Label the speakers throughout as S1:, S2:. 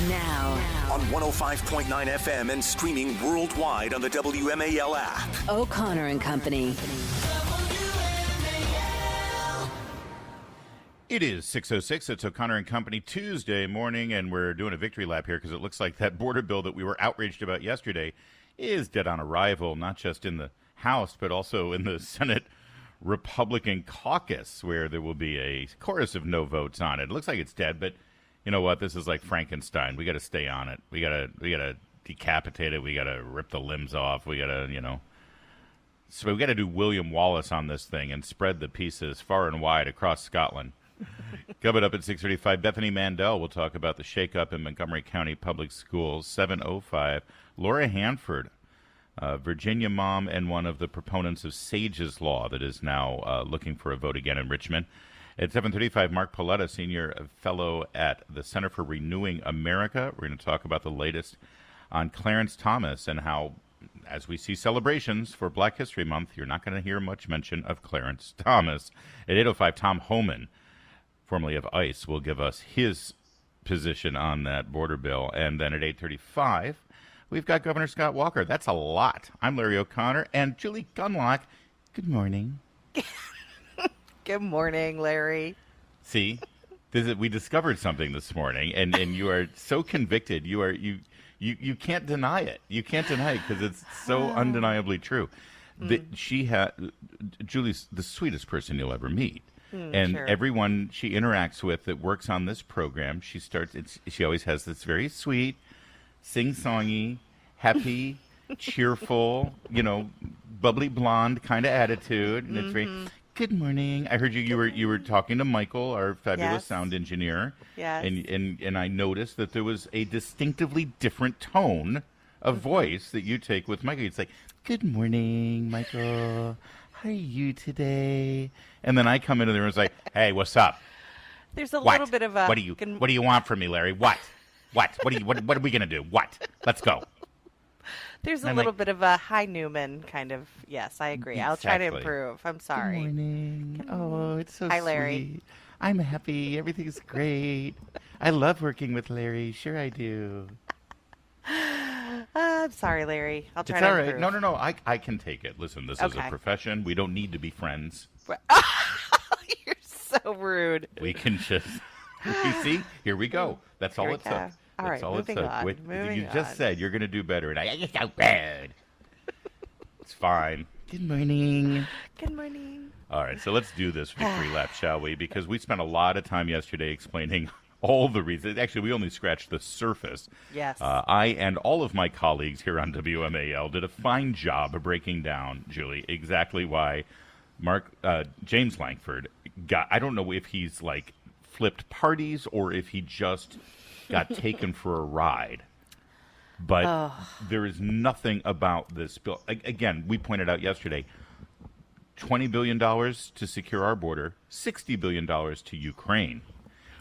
S1: Now.
S2: On 105.9 FM and streaming worldwide on the WMAL app.
S1: O'Connor and Company.
S3: It is 6:06. It's O'Connor and Company Tuesday morning, and we're doing a victory lap here because it looks like that border bill that we were outraged about yesterday is dead on arrival, not just in the House, but also in the Senate Republican caucus, where there will be a chorus of no votes on it. It looks like it's dead, but you know what? This is like Frankenstein. We got to stay on it. We got to decapitate it. We got to rip the limbs off. We got to, so we got to do William Wallace on this thing and spread the pieces far and wide across Scotland. Coming up at 6:35, Bethany Mandel will talk about the shakeup in Montgomery County Public Schools. 7:05, Laura Hanford, Virginia mom and one of the proponents of Sage's Law that is now looking for a vote again in Richmond. At 7:35, Mark Paoletta, senior fellow at the Center for Renewing America. We're going to talk about the latest on Clarence Thomas and how, as we see celebrations for Black History Month, you're not going to hear much mention of Clarence Thomas. At 8:05, Tom Homan, formerly of ICE, will give us his position on that border bill. And then at 8:35, we've got Governor Scott Walker. That's a lot. I'm Larry O'Connor and Julie Gunlock. Good morning.
S4: Good morning, Larry.
S3: See, we discovered something this morning, and you are so convicted. You can't deny it. You can't deny it because it's so undeniably true. Julie's the sweetest person you'll ever meet. And
S4: sure.
S3: Everyone she interacts with that works on this program, she always has this very sweet, sing-songy, happy, cheerful, bubbly blonde kind of attitude. And it's very, good morning. I heard you were talking to Michael, our fabulous sound engineer.
S4: Yes.
S3: And I noticed that there was a distinctively different tone of voice that you take with Michael. It's like, good morning, Michael. How are you today? And then I come into the room and say, hey, what's up?
S4: There's a little bit of a...
S3: What do you want from me, Larry? What are we going to do? What? Let's go.
S4: There's a little bit of a hi, Newman kind of... Yes, I agree.
S3: Exactly.
S4: I'll try to improve. I'm sorry.
S3: Good morning. Oh, it's so
S4: Hi, Larry.
S3: sweet. I'm happy. Everything's great. I love working with Larry. Sure I do.
S4: I'm sorry, Larry. I'll try
S3: It's
S4: to
S3: all right.
S4: improve.
S3: No. I can take it. Listen, this is a
S4: Okay.
S3: profession. We don't need to be friends.
S4: You're so rude.
S3: We can just... You see? Here we go. That's all
S4: Here
S3: it
S4: we
S3: took.
S4: go. All right,
S3: That's all it
S4: moving
S3: took.
S4: on,
S3: Wait,
S4: moving
S3: you just
S4: on.
S3: said you're going to do better, and you're so bad. It's fine. Good morning.
S4: Good morning.
S3: All right, so let's do this victory lap, shall we? Because we spent a lot of time yesterday explaining all the reasons. Actually, we only scratched the surface.
S4: Yes.
S3: I and all of my colleagues here on WMAL did a fine job of breaking down, Julie, exactly why James Lankford got, I don't know if he's like flipped parties or if he just got taken for a ride. But there is nothing about this bill. Again, we pointed out yesterday, $20 billion to secure our border, $60 billion to Ukraine.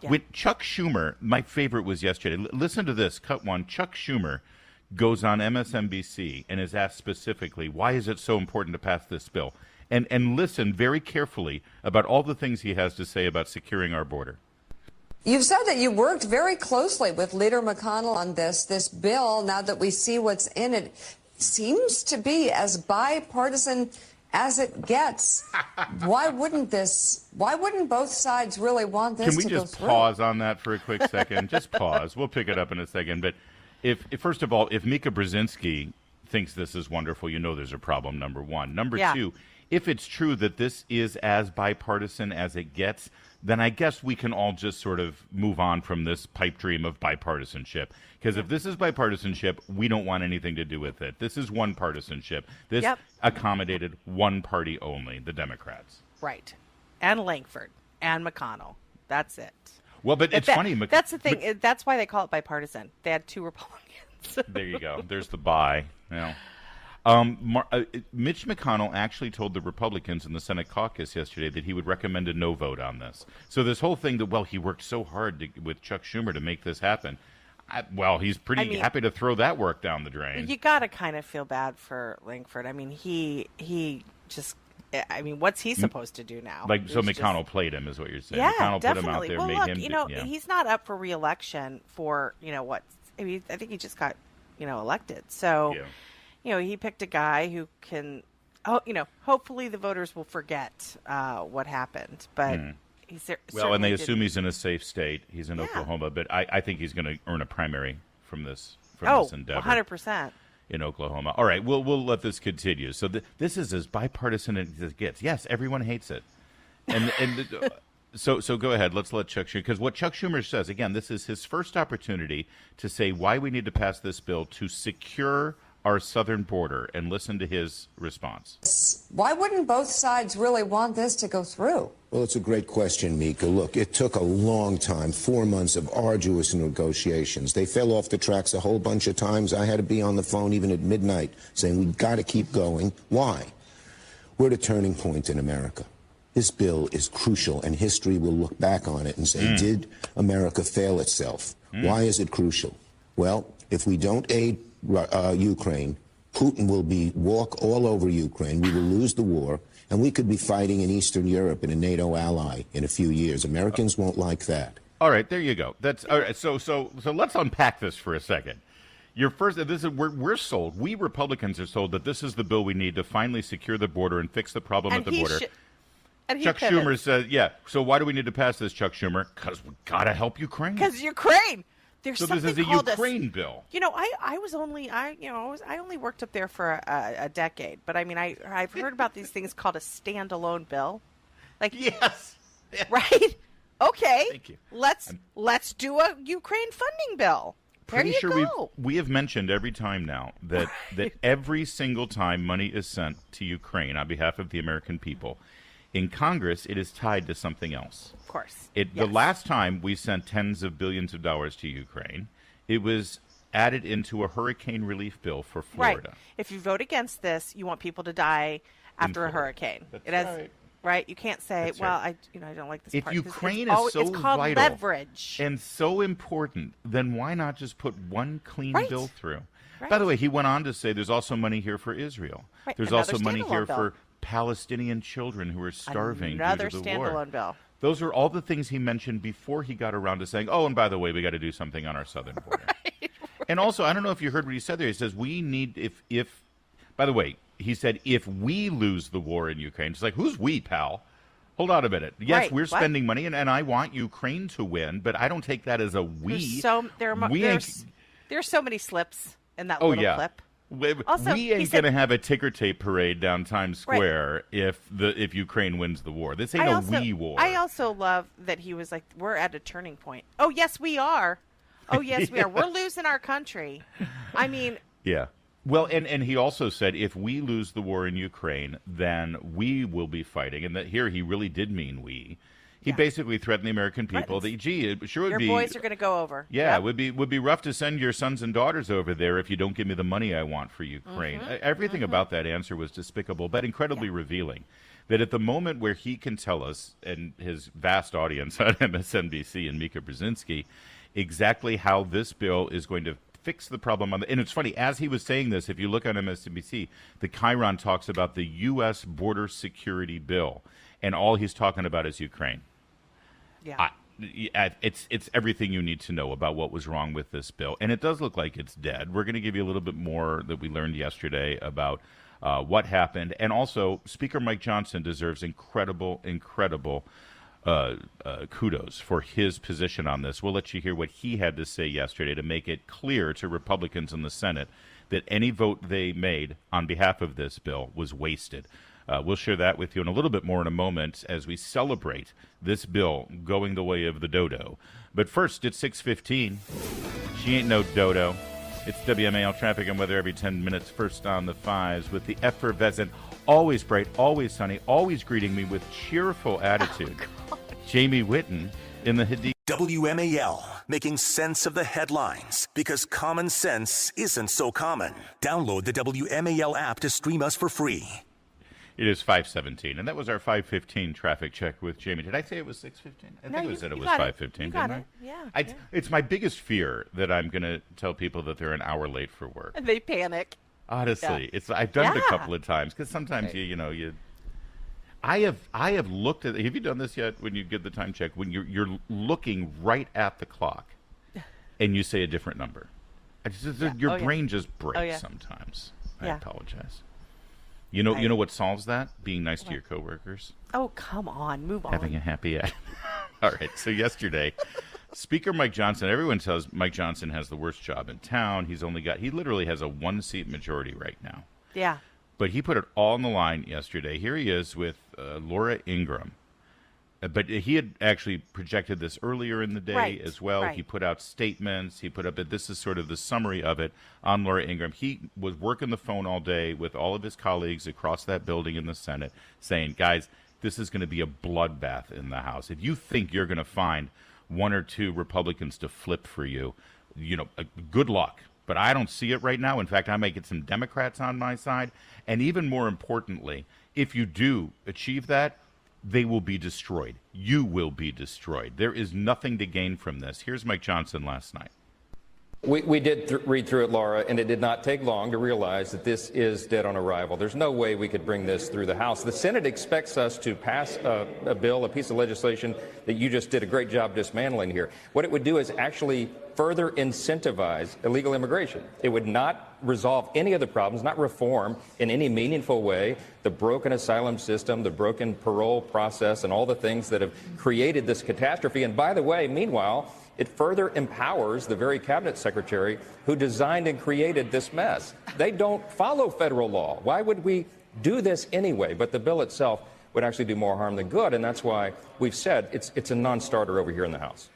S4: Yeah.
S3: With Chuck Schumer, my favorite was yesterday. Listen to this, cut one. Chuck Schumer goes on MSNBC and is asked specifically, why is it so important to pass this bill? And listen very carefully about all the things he has to say about securing our border.
S5: You've said that you worked very closely with Leader McConnell on this bill. Now that we see what's in it, seems to be as bipartisan as it gets. Why wouldn't both sides really want this to go through?
S3: Can we just pause on that for a quick second? Just pause. We'll pick it up in a second. But if first of all, if Mika Brzezinski thinks this is wonderful, there's a problem, number one. Number two, if it's true that this is as bipartisan as it gets, then I guess we can all just sort of move on from this pipe dream of bipartisanship. Because if this is bipartisanship, we don't want anything to do with it. This is one partisanship. This accommodated one party only, the Democrats.
S4: Right. And Lankford and McConnell. That's it.
S3: Well, but it's funny.
S4: That's the thing. That's why they call it bipartisan. They had two Republicans.
S3: There you go. There's the bye. Mitch McConnell actually told the Republicans in the Senate caucus yesterday that he would recommend a no vote on this. So this whole thing that, he worked so hard with Chuck Schumer to make this happen. He's pretty happy to throw that work down the drain.
S4: You got to kind of feel bad for Lankford. He just I mean, what's he supposed to do now?
S3: Like, so
S4: It's just-
S3: McConnell played him, is what you're saying.
S4: Yeah,
S3: McConnell
S4: definitely.
S3: put him out there,
S4: well,
S3: made
S4: look,
S3: him.
S4: you know,
S3: yeah.
S4: he's not up for re-election for what? I mean, I think he just got elected. So, he picked a guy who can. Oh, hopefully the voters will forget what happened, but.
S3: Well, and they assume he's in a safe state. He's in Oklahoma, but I think he's going to earn a primary from this endeavor.
S4: 100%.
S3: In Oklahoma. All right, we'll let this continue. So this is as bipartisan as it gets. Yes, everyone hates it, and so go ahead. Let's let Chuck Schumer, because what Chuck Schumer says again, this is his first opportunity to say why we need to pass this bill to secure our southern border, and listen to his response.
S5: Why wouldn't both sides really want this to go through?
S6: Well, it's a great question, Mika. Look, it took a long time, 4 months of arduous negotiations. They fell off the tracks a whole bunch of times. I had to be on the phone even at midnight saying, we've got to keep going. Why? We're at a turning point in America. This bill is crucial, and history will look back on it and say, did America fail itself? Why is it crucial? Well, if we don't aid Ukraine, Putin will walk all over Ukraine. We will lose the war, and we could be fighting in Eastern Europe in a NATO ally in a few years. Americans won't like that.
S3: All right, there you go. That's all right. So let's unpack this for a second. We're sold. We Republicans are sold that this is the bill we need to finally secure the border and fix the problem at the border. Chuck Schumer says, yeah. So why do we need to pass this, Chuck Schumer? Because we got to help Ukraine.
S4: Because Ukraine.
S3: So this is a Ukraine bill.
S4: I only worked up there for a decade, but I mean, I've heard about these things called a standalone bill. Like,
S3: yes.
S4: Right? Okay.
S3: Thank you.
S4: Let's do a Ukraine funding bill. There you go.
S3: We have mentioned every time now that every single time money is sent to Ukraine on behalf of the American people, in Congress, it is tied to something else.
S4: Of course.
S3: The last time we sent tens of billions of dollars to Ukraine, it was added into a hurricane relief bill for Florida.
S4: Right. If you vote against this, you want people to die after a hurricane.
S3: That's
S4: right. You can't say,
S3: That's
S4: I don't like this
S3: if
S4: part.
S3: Ukraine
S4: it's
S3: is so
S4: it's called
S3: vital
S4: leverage.
S3: and so important, then why not just put one clean bill through?
S4: Right.
S3: By the way, he went on to say there's also money here for Israel.
S4: Right.
S3: There's
S4: Another
S3: also money here
S4: standalone bill.
S3: for Palestinian children who are starving
S4: Another
S3: due to the war.
S4: standalone bill.
S3: Those are all the things he mentioned before he got around to saying, oh, and by the way, we got to do something on our southern border.
S4: Right.
S3: And also, I don't know if you heard what he said there. He says, we need, by the way, he said, if we lose the war in Ukraine, it's like, who's we, pal? Hold on a minute. Yes, we're spending money, and I want Ukraine to win, but I don't take that as a we.
S4: There's so many slips in that little clip. Also,
S3: we ain't going to have a ticker tape parade down Times Square if Ukraine wins the war. This ain't a we war.
S4: I also love that he was like, we're at a turning point. Oh, yes, we are. Oh, yes, we are. We're losing our country. I mean.
S3: Yeah. Well, and he also said if we lose the war in Ukraine, then we will be fighting. And that here he really did mean we. He basically threatened the American people that, it sure would be.
S4: Your boys are going to go over.
S3: Yeah, it would be rough to send your sons and daughters over there if you don't give me the money I want for Ukraine. Everything about that answer was despicable, but incredibly revealing. That at the moment where he can tell us, and his vast audience on MSNBC and Mika Brzezinski, exactly how this bill is going to fix the problem. And it's funny, as he was saying this, if you look on MSNBC, the Chiron talks about the U.S. border security bill, and all he's talking about is Ukraine.
S4: Yeah.
S3: It's everything you need to know about what was wrong with this bill. And it does look like it's dead. We're going to give you a little bit more that we learned yesterday about what happened. And also, Speaker Mike Johnson deserves incredible kudos for his position on this. We'll let you hear what he had to say yesterday to make it clear to Republicans in the Senate that any vote they made on behalf of this bill was wasted. We'll share that with you in a little bit more in a moment as we celebrate this bill going the way of the dodo. But first, it's 6:15. She ain't no dodo. It's WMAL traffic and weather every 10 minutes. First on the fives with the effervescent, always bright, always sunny, always greeting me with cheerful attitude. Jamie Whitten in the Hadid.
S2: WMAL, making sense of the headlines because common sense isn't so common. Download the WMAL app to stream us for free.
S3: It is 5:17, and that was our 5:15 traffic check with Jamie. Did I say it was 6:15? I think it was 5:15, didn't I?
S4: Yeah.
S3: It's my biggest fear that I'm going to tell people that they're an hour late for work.
S4: And they panic.
S3: Honestly, I've done it a couple of times because sometimes you I have looked at. Have you done this yet? When you get the time check, when you're looking right at the clock, and you say a different number, your brain just breaks sometimes. I apologize. You know what solves that? Being nice to your coworkers.
S4: Oh, come on, move on.
S3: Having a happy ad. All right. So yesterday, Speaker Mike Johnson. Everyone says Mike Johnson has the worst job in town. He literally has a 1-seat majority right now.
S4: Yeah.
S3: But he put it all on the line yesterday. Here he is with Laura Ingraham. But he had actually projected this earlier in the day as well. Right. He put out statements. He put up that this is sort of the summary of it on Laura Ingraham. He was working the phone all day with all of his colleagues across that building in the Senate saying, guys, this is going to be a bloodbath in the House. If you think you're going to find one or two Republicans to flip for you, good luck. But I don't see it right now. In fact, I may get some Democrats on my side. And even more importantly, if you do achieve that, they will be destroyed. You will be destroyed. There is nothing to gain from this. Here's Mike Johnson last night.
S7: We did read through it, Laura, and it did not take long to realize that this is dead on arrival. There's no way we could bring this through the House. The Senate expects us to pass a bill, a piece of legislation that you just did a great job dismantling here. What it would do is actually further incentivize illegal immigration. It would not resolve any of the problems, not reform in any meaningful way the broken asylum system, the broken parole process, and all the things that have created this catastrophe. And by the way, meanwhile, it further empowers the very cabinet secretary who designed and created this mess. They don't follow federal law. Why would we do this anyway? But the bill itself would actually do more harm than good, and that's why we've said it's a non-starter over here in the House.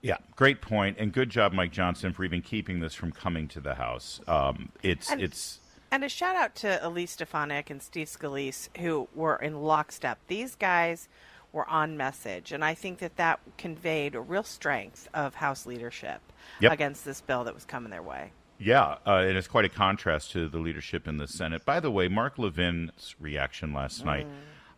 S3: Yeah, great point, and good job, Mike Johnson, for even keeping this from coming to the House.
S4: And a shout out to Elise Stefanik and Steve Scalise, who were in lockstep. These guys were on message, and I think that conveyed a real strength of House leadership against this bill that was coming their way.
S3: Yeah, and it's quite a contrast to the leadership in the Senate. By the way, Mark Levin's reaction last night,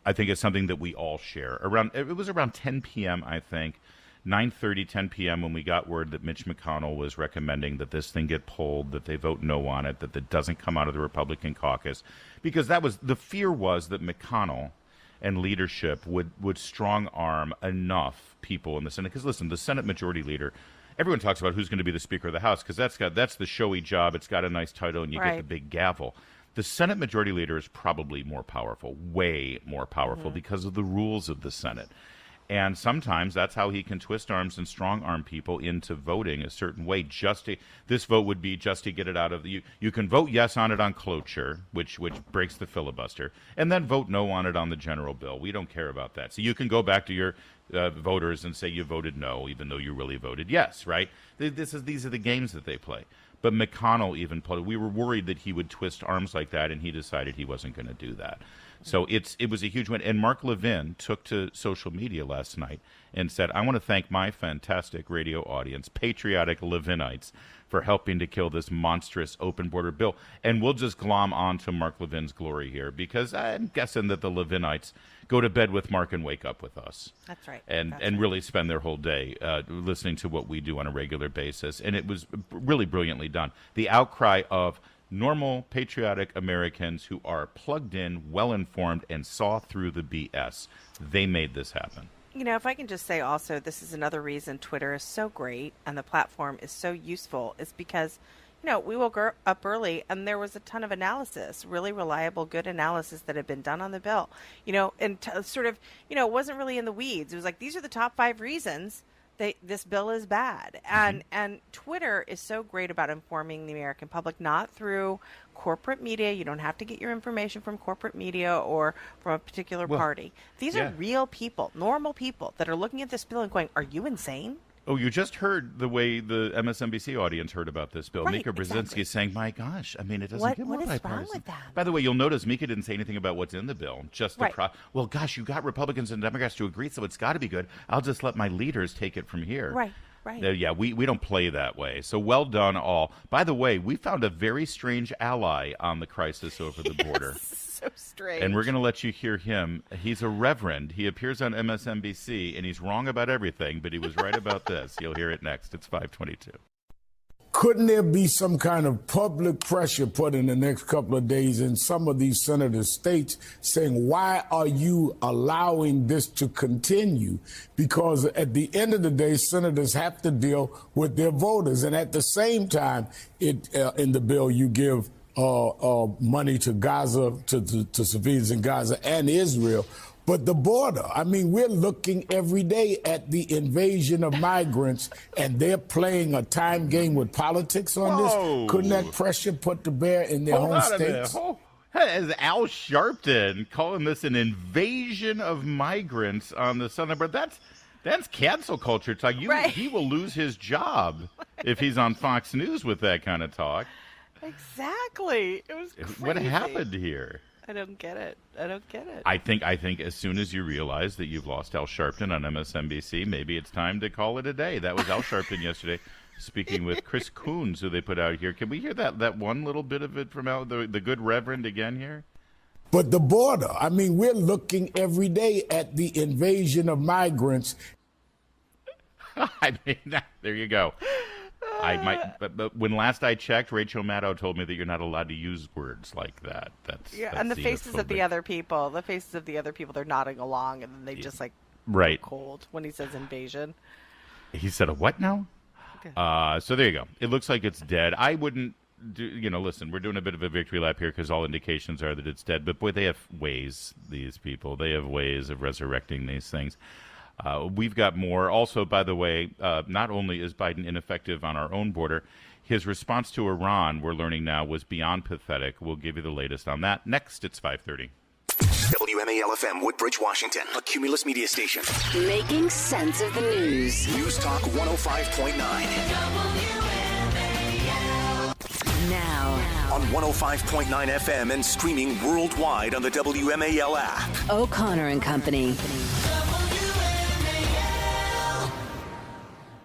S3: I think, is something that we all share. It was around 10 p.m., I think, 9:30, 10 p.m. when we got word that Mitch McConnell was recommending that this thing get pulled, that they vote no on it, that it doesn't come out of the Republican caucus, because the fear was that McConnell and leadership would strong-arm enough people in the Senate. Because, listen, the Senate Majority Leader, everyone talks about who's going to be the Speaker of the House, because that's the showy job. It's got a nice title, and you get the big gavel. The Senate Majority Leader is probably more powerful, way more powerful, because of the rules of the Senate. And sometimes that's how he can twist arms and strong-arm people into voting a certain way. This vote would be just to get it out of the... You can vote yes on it on cloture, which breaks the filibuster, and then vote no on it on the general bill. We don't care about that. So you can go back to your voters and say you voted no, even though you really voted yes, right? These are the games that they play. But McConnell even played. We were worried that he would twist arms like that, and he decided he wasn't going to do that. So it was a huge win. And Mark Levin took to social media last night and said, I want to thank my fantastic radio audience, patriotic Levinites, for helping to kill this monstrous open border bill. And we'll just glom on to Mark Levin's glory here, because I'm guessing that the Levinites go to bed with Mark and wake up with us.
S4: That's right.
S3: And really spend their whole day listening to what we do on a regular basis. And it was really brilliantly done. The outcry of normal, patriotic Americans who are plugged in, well-informed, and saw through the BS. They made this happen.
S4: If I can just say also, this is another reason Twitter is so great and the platform is so useful, is because, we woke up early and there was a ton of analysis, really reliable, good analysis that had been done on the bill, and it wasn't really in the weeds. It was like, these are the top 5 reasons this bill is bad. And Twitter is so great about informing the American public, not through corporate media. You don't have to get your information from corporate media or from a particular party. These are real people, normal people that are looking at this bill and going, are you insane?
S3: Oh, you just heard the way the MSNBC audience heard about this bill.
S4: Right,
S3: Mika Brzezinski saying, my gosh, it doesn't get more bipartisan.
S4: What is wrong with that?
S3: By the way, you'll notice Mika didn't say anything about what's in the bill. Just well, gosh, you got Republicans and Democrats to agree, so it's got to be good. I'll just let my leaders take it from here.
S4: Right.
S3: Yeah, we don't play that way. So well done all. By the way, we found a very strange ally on the crisis over the border.
S4: So strange.
S3: And we're going to let you hear him. He's a reverend. He appears on MSNBC, and he's wrong about everything, but he was right about this. You'll hear it next. It's 5:22.
S8: couldn't there be some kind of public pressure put in the next couple of days in some of these senator states saying, why are you allowing this to continue? Because at the end of the day, senators have to deal with their voters. And at the same time, in the bill, you give money to Gaza, to civilians in Gaza and Israel. But the border, I mean, we're looking every day at the invasion of migrants, and they're playing a time game with politics on this. Couldn't that pressure put to bear in their home states?
S3: As Al Sharpton calling this an invasion of migrants on the southern border. That's cancel culture talk.
S4: Right.
S3: He will lose his job if he's on Fox News with that kind of talk.
S4: Exactly. It was crazy.
S3: What happened here?
S4: I don't get it.
S3: I think as soon as you realize that you've lost Al Sharpton on MSNBC, maybe it's time to call it a day. That was Al Sharpton yesterday, speaking with Chris Coons, who they put out here. Can we hear that one little bit of it from Al, the good Reverend again here?
S8: But the border, I mean, we're looking every day at the invasion of migrants.
S3: I mean, there you go. I might, but when last I checked, Rachel Maddow told me that you're not allowed to use words like that. That's
S4: and the faces of the other people. They're nodding along, and then they just
S3: right
S4: cold when he says invasion.
S3: He said a what now? Okay. So there you go. It looks like it's dead. I wouldn't do. Listen, we're doing a bit of a victory lap here because all indications are that it's dead. But boy, they have ways. These people, they have ways of resurrecting these things. We've got more. Also, by the way, not only is Biden ineffective on our own border, his response to Iran, we're learning now, was beyond pathetic. We'll give you the latest on that. Next, it's 5:30.
S2: WMAL-FM, Woodbridge, Washington, a Cumulus media station.
S1: Making sense of the news.
S2: News Talk 105.9.
S1: Now.
S2: On 105.9 FM and streaming worldwide on the WMAL app.
S1: O'Connor and Company.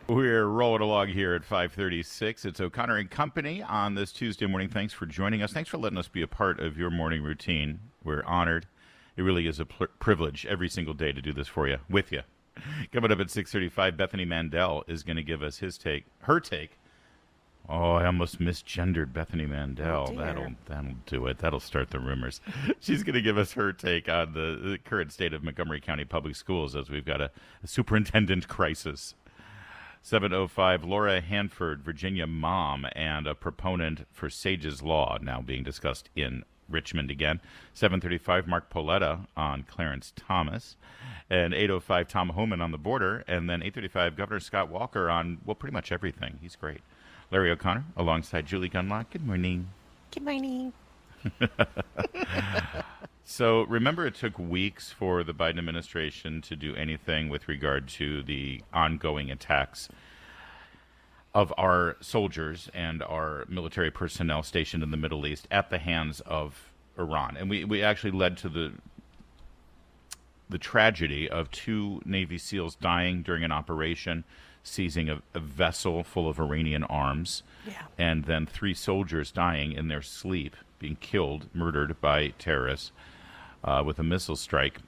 S3: We're rolling along here at 5:36. It's O'Connor and Company on this Tuesday morning. Thanks for joining us. Thanks for letting us be a part of your morning routine. We're honored. It really is a privilege every single day to do this for you, with you. Coming up at 6:35, Bethany Mandel is going to give us her take. Oh, I almost misgendered Bethany Mandel.
S4: Oh,
S3: that'll do it. That'll start the rumors. She's going to give us her take on the current state of Montgomery County Public Schools as we've got a superintendent crisis. 7:05, Laura Hanford, Virginia mom and a proponent for Sage's Law, now being discussed in Richmond again. 7:35, Mark Pauletta on Clarence Thomas. And 8:05, Tom Homan on the border. And then 8:35, Governor Scott Walker on, well, pretty much everything. He's great. Larry O'Connor alongside Julie Gunlock. Good morning.
S4: Good morning.
S3: So remember, it took weeks for the Biden administration to do anything with regard to the ongoing attacks of our soldiers and our military personnel stationed in the Middle East at the hands of Iran. And we actually led to the tragedy of 2 Navy SEALs dying during an operation, seizing a vessel full of Iranian arms, and then 3 soldiers dying in their sleep, being killed, murdered by terrorists with a missile strike.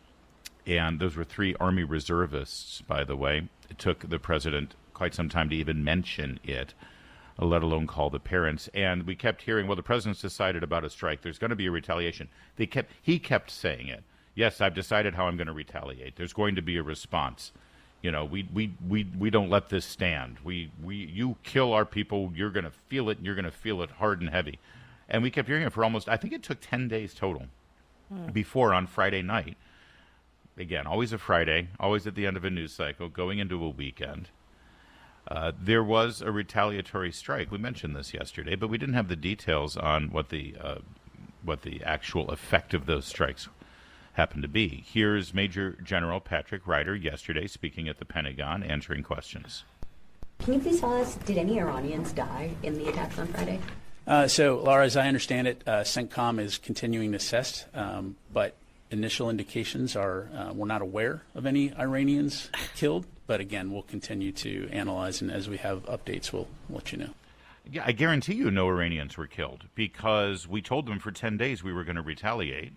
S3: And those were 3 Army reservists, by the way. It took the president quite some time to even mention it, let alone call the parents. And we kept hearing, well, the president's decided about a strike. There's going to be a retaliation. He kept saying it. Yes, I've decided how I'm going to retaliate. There's going to be a response. We don't let this stand. You kill our people, you're going to feel it, and you're going to feel it hard and heavy. And we kept hearing it for almost, I think it took 10 days total before on Friday night. Again, always a Friday, always at the end of a news cycle, going into a weekend. There was a retaliatory strike. We mentioned this yesterday, but we didn't have the details on what the actual effect of those strikes happened to be. Here's Major General Patrick Ryder yesterday speaking at the Pentagon, answering questions.
S9: Can you please tell us, did any Iranians die in the attacks on Friday?
S10: So, Laura, as I understand it, CENTCOM is continuing to assess, but initial indications are we're not aware of any Iranians killed. But again, we'll continue to analyze, and as we have updates, we'll let you know.
S3: Yeah, I guarantee you no Iranians were killed because we told them for 10 days we were going to retaliate,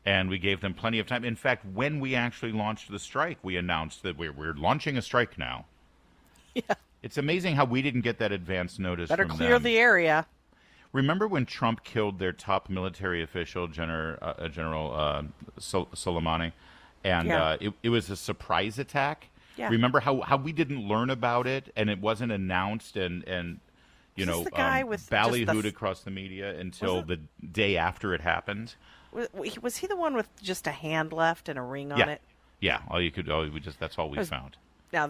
S3: and we gave them plenty of time. In fact, when we actually launched the strike, we announced that we're launching a strike now.
S4: Yeah.
S3: It's amazing how we didn't get that advance notice.
S4: Better
S3: from
S4: clear
S3: them.
S4: the area.
S3: Remember when Trump killed their top military official, General Soleimani, and it was a surprise attack?
S4: Yeah.
S3: Remember how we didn't learn about it, and it wasn't announced, and you know,
S4: the guy with
S3: ballyhooed across the media until the day after it happened.
S4: Was he the one with just a hand left and a ring on it?
S3: Yeah. That's all we found.
S4: Now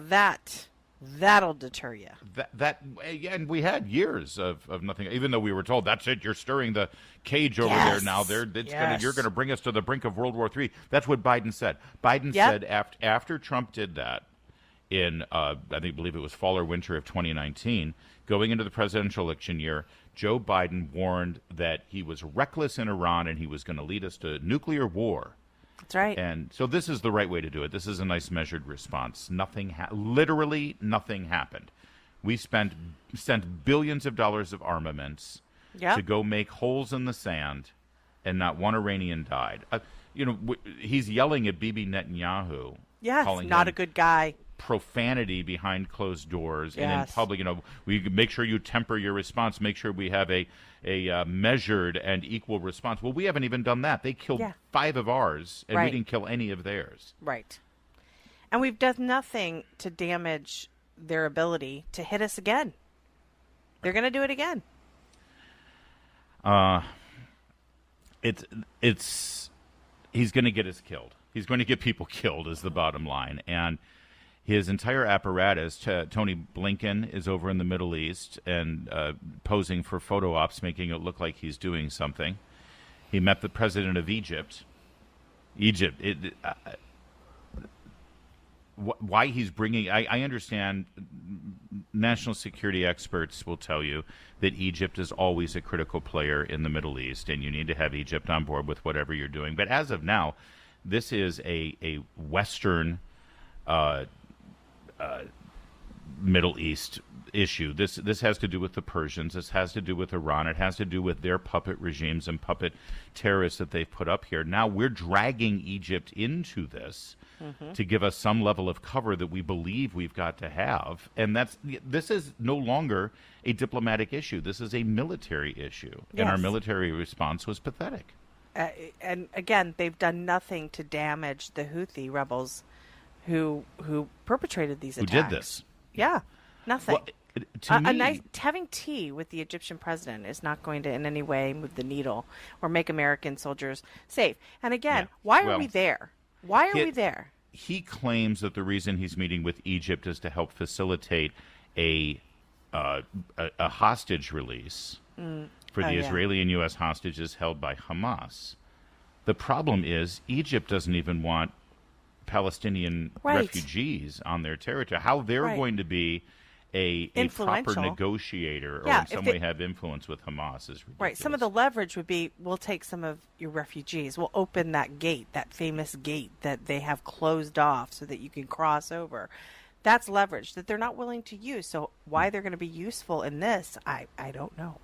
S4: that'll deter you.
S3: And we had years of nothing. Even though we were told that's it, you're stirring the cage over there now. You're going to bring us to the brink of World War III. That's what Biden said. Biden said after Trump did that in I believe it was fall or winter of 2019, going into the presidential election year, Joe Biden warned that he was reckless in Iran and he was going to lead us to nuclear war.
S4: That's right.
S3: And so this is the right way to do it. This is a nice measured response. Literally nothing happened. We sent billions of dollars of armaments to go make holes in the sand, and not one Iranian died. He's yelling at Bibi Netanyahu.
S4: Yes,
S3: calling
S4: not
S3: him
S4: a good guy.
S3: Profanity behind closed doors and in public. We make sure you temper your response. Make sure we have a measured and equal response. Well, we haven't even done that. They killed 5 of ours, and we didn't kill any of theirs. Right.
S4: And we've done nothing to damage their ability to hit us again. They're going to do it again.
S3: He's going to get us killed. He's going to get people killed is the bottom line. And his entire apparatus, Tony Blinken is over in the Middle East and posing for photo ops, making it look like he's doing something. He met the president of Egypt. Why he's bringing... I understand national security experts will tell you that Egypt is always a critical player in the Middle East, and you need to have Egypt on board with whatever you're doing. But as of now, this is a Western... Middle East issue. This has to do with the Persians. This has to do with Iran. It has to do with their puppet regimes and puppet terrorists that they've put up here. Now we're dragging Egypt into this to give us some level of cover that we believe we've got to have. And this is no longer a diplomatic issue. This is a military issue. Yes. And our military response was pathetic.
S4: And again, they've done nothing to damage the Houthi rebels who perpetrated these attacks.
S3: Who did this?
S4: Yeah, nothing.
S3: Well,
S4: having tea with the Egyptian president is not going to in any way move the needle or make American soldiers safe. And again, why are we there? Why are we there?
S3: He claims that the reason he's meeting with Egypt is to help facilitate a hostage release for the Israeli and U.S. hostages held by Hamas. The problem is Egypt doesn't even want Palestinian refugees on their territory. How they're going to be a proper negotiator or in some way have influence with Hamas is ridiculous.
S4: Right. Some of the leverage would be, we'll take some of your refugees. We'll open that gate, that famous gate that they have closed off so that you can cross over. That's leverage that they're not willing to use. So why they're going to be useful in this, I don't know.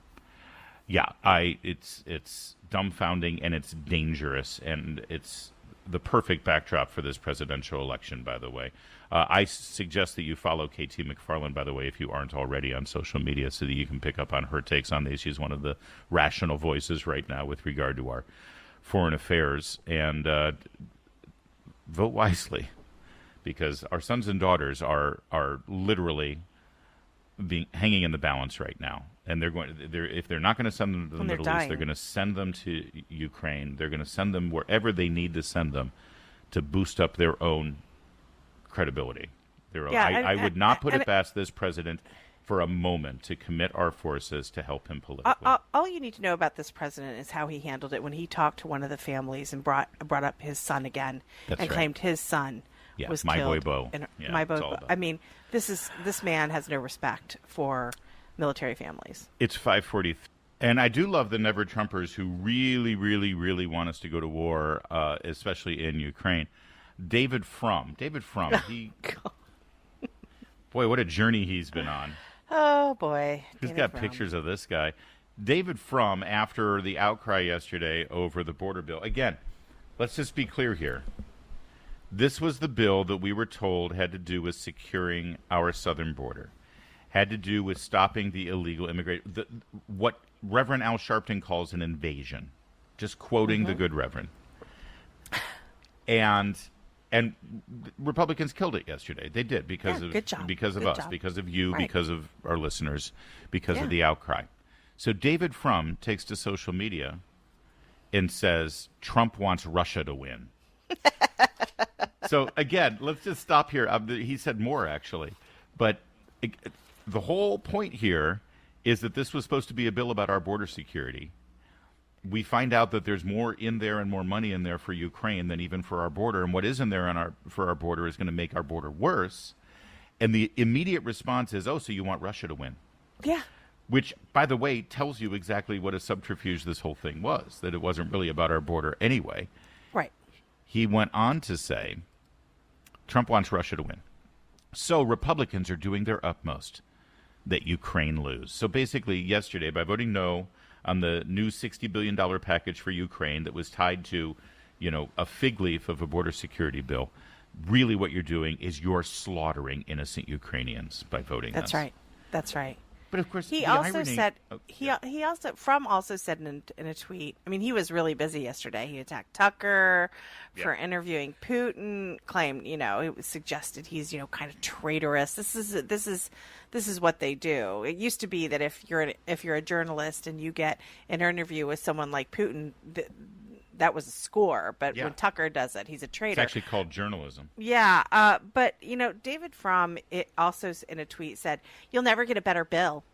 S3: Yeah, it's dumbfounding and it's dangerous, and it's the perfect backdrop for this presidential election, by the way. I suggest that you follow KT McFarland, by the way, if you aren't already on social media, so that you can pick up on her takes on these. She's one of the rational voices right now with regard to our foreign affairs. And vote wisely, because our sons and daughters are literally hanging in the balance right now. And if they're not going to send them to the Middle East, they're going to send them to Ukraine. They're going to send them wherever they need to send them to boost up their own credibility. I would not put it past this president for a moment to commit our forces to help him politically.
S4: All you need to know about this president is how he handled it when he talked to one of the families and brought up his son again.
S3: That's
S4: and
S3: right.
S4: claimed his son was
S3: my
S4: killed.
S3: boy Bo.
S4: My boy Bo. I mean, this man has no respect for military families.
S3: It's 5:40, and I do love the Never Trumpers who really, really, really want us to go to war, especially in Ukraine. David Frum, he, boy, what a journey he's been on.
S4: Oh boy,
S3: he's got pictures of this guy. David Frum, after the outcry yesterday over the border bill. Again, let's just be clear here. This was the bill that we were told had to do with securing our southern border. had to do with stopping the illegal immigration, what Reverend Al Sharpton calls an invasion. Just quoting the good Reverend. And Republicans killed it yesterday. They did because of us, because of you, because of our listeners, because of the outcry. So David Frum takes to social media and says Trump wants Russia to win. So again, let's just stop here. He said more actually, but the whole point here is that this was supposed to be a bill about our border security. We find out that there's more in there and more money in there for Ukraine than even for our border. And what is in there for our border is going to make our border worse. And the immediate response is, oh, so you want Russia to win?
S4: Yeah.
S3: Which, by the way, tells you exactly what a subterfuge this whole thing was, that it wasn't really about our border anyway.
S4: Right.
S3: He went on to say, Trump wants Russia to win. So Republicans are doing their utmost that Ukraine lose. So basically, yesterday, by voting no on the new $60 billion package for Ukraine that was tied to, a fig leaf of a border security bill, really what you're doing is you're slaughtering innocent Ukrainians by voting
S4: That's right. That's right.
S3: But of course,
S4: he also said Frum also said in a tweet. I mean, he was really busy yesterday. He attacked Tucker for interviewing Putin. Claimed, it was suggested he's kind of traitorous. This is what they do. It used to be that if you're a journalist and you get an interview with someone like Putin, that was a score. But when Tucker does it, he's a traitor.
S3: It's actually called journalism.
S4: Yeah. But, David Frum also in a tweet said, you'll never get a better bill.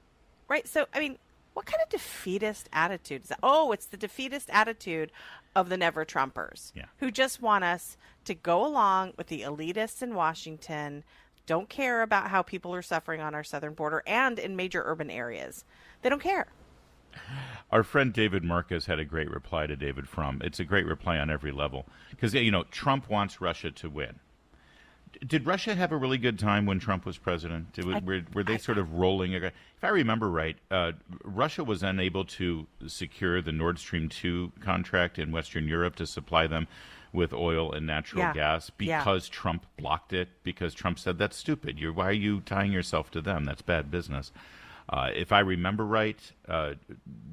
S4: Right. So, I mean, what kind of defeatist attitude is that? Oh, it's the defeatist attitude of the Never Trumpers who just want us to go along with the elitists in Washington, don't care about how people are suffering on our southern border and in major urban areas. They don't care.
S3: Our friend David Marcus had a great reply to David Frum. It's a great reply on every level because, Trump wants Russia to win. Did Russia have a really good time when Trump was president? Were they sort of rolling? If I remember right, Russia was unable to secure the Nord Stream 2 contract in Western Europe to supply them with oil and natural gas because Trump blocked it, because Trump said, that's stupid. Why are you tying yourself to them? That's bad business. If I remember right,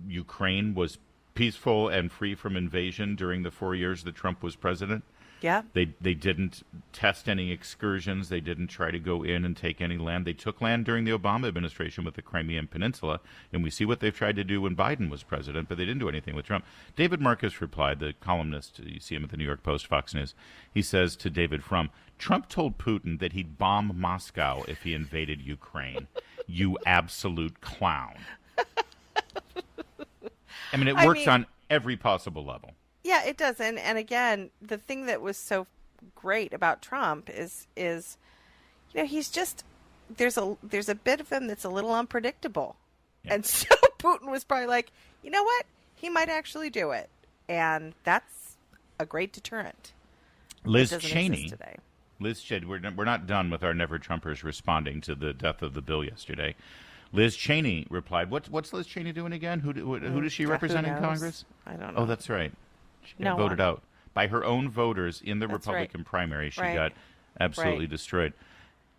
S3: Ukraine was peaceful and free from invasion during the 4 years that Trump was president.
S4: Yeah.
S3: They didn't test any excursions. They didn't try to go in and take any land. They took land during the Obama administration with the Crimean Peninsula, and we see what they've tried to do when Biden was president, but they didn't do anything with Trump. David Marcus replied, the columnist, you see him at the New York Post, Fox News, he says to David Frum, Trump told Putin that he'd bomb Moscow if he invaded Ukraine. You absolute clown. I mean, it works on every possible level.
S4: Yeah, it does. And again, the thing that was so great about Trump is he's just there's a bit of him that's a little unpredictable. Yeah. And so Putin was probably like, you know what? He might actually do it. And that's a great deterrent.
S3: Liz Cheney, we're not done with our Never Trumpers responding to the death of the bill yesterday. Liz Cheney replied, what's Liz Cheney doing again? Who does she represent in Congress?
S4: I don't know.
S3: Oh, that's right. She got voted out by her own voters in the
S4: That's
S3: Republican primary. She
S4: Right.
S3: got absolutely destroyed.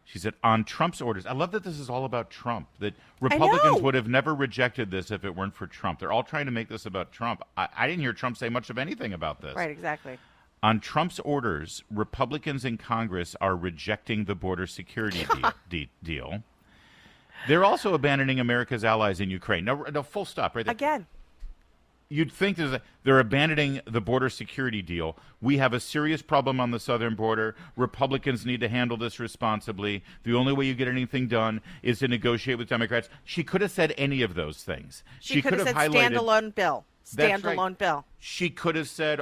S3: She said, on Trump's orders, I love that this is all about Trump, that Republicans would have never rejected this if it weren't for Trump. They're all trying to make this about Trump. I didn't hear Trump say much of anything about this.
S4: Right, exactly.
S3: On Trump's orders, Republicans in Congress are rejecting the border security deal. They're also abandoning America's allies in Ukraine. No, full stop right there.
S4: Again.
S3: You'd think they're abandoning the border security deal. We have a serious problem on the southern border. Republicans need to handle this responsibly. The only way you get anything done is to negotiate with Democrats. She could have said any of those things.
S4: She could have said standalone bill. Standalone bill.
S3: She could have said,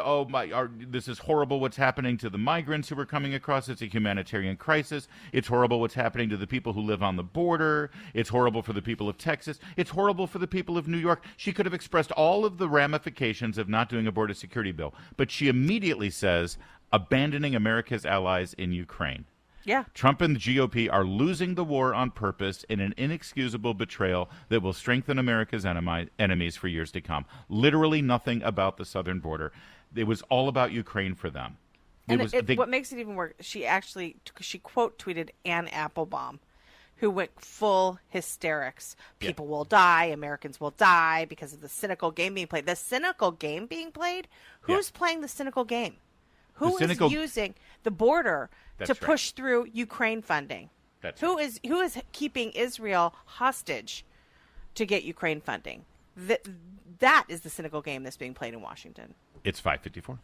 S3: this is horrible what's happening to the migrants who are coming across. It's a humanitarian crisis. It's horrible what's happening to the people who live on the border. It's horrible for the people of Texas. It's horrible for the people of New York. She could have expressed all of the ramifications of not doing a border security bill. But she immediately says, abandoning America's allies in Ukraine.
S4: Yeah.
S3: Trump and the GOP are losing the war on purpose in an inexcusable betrayal that will strengthen America's enemies for years to come. Literally nothing about the southern border. It was all about Ukraine for them.
S4: What makes it even worse, she quote tweeted Ann Applebaum, who went full hysterics. People will die. Americans will die because of the cynical game being played. The cynical game being played? Who's playing the cynical game? Who is using the border to push through Ukraine funding? Who is keeping Israel hostage to get Ukraine funding? That is the cynical game that's being played in Washington.
S3: It's 5:54.